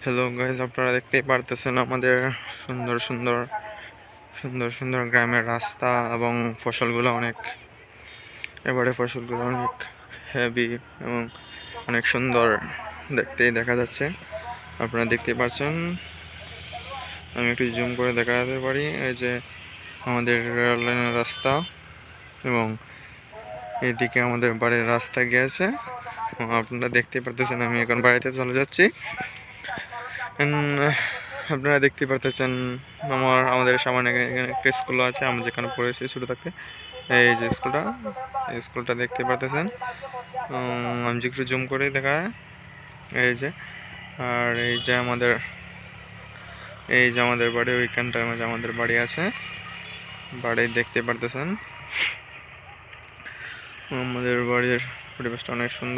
Hello guys, আপনারা দেখতেই পারতেছেন আমাদের সুন্দর সুন্দর সুন্দর সুন্দর গ্রামের রাস্তা এবং ফসলগুলো অনেক হেভি এবং অনেক সুন্দর দেখতেই দেখা যাচ্ছে। আপনারা দেখতেই পাচ্ছেন, আমি একটু জুম করে দেখাতে পারি। এই যে আমাদের রেল লাইনের রাস্তা এবং এইদিকে আমাদের বাড়ির রাস্তা গিয়েছে। আপনারা দেখতে পারতেছেন আমি এখন বাড়িতে চলে যাচ্ছি। আপনারা দেখতে পারতেছেন আমাদের সামনে এখানে একটা স্কুল আছে, আমরা যেখানে পড়েছি ছোটো থাকতে। এই যে স্কুলটা দেখতে পারতেছেন। আমি একটু জুম করে দেখায়। এই যে আর এই যে আমাদের বাড়ি, ওইখানটার মাঝে আমাদের বাড়ি আছে। বাড়ি দেখতে পারতেছেন, আমাদের বাড়ির পরিবেশটা অনেক সুন্দর।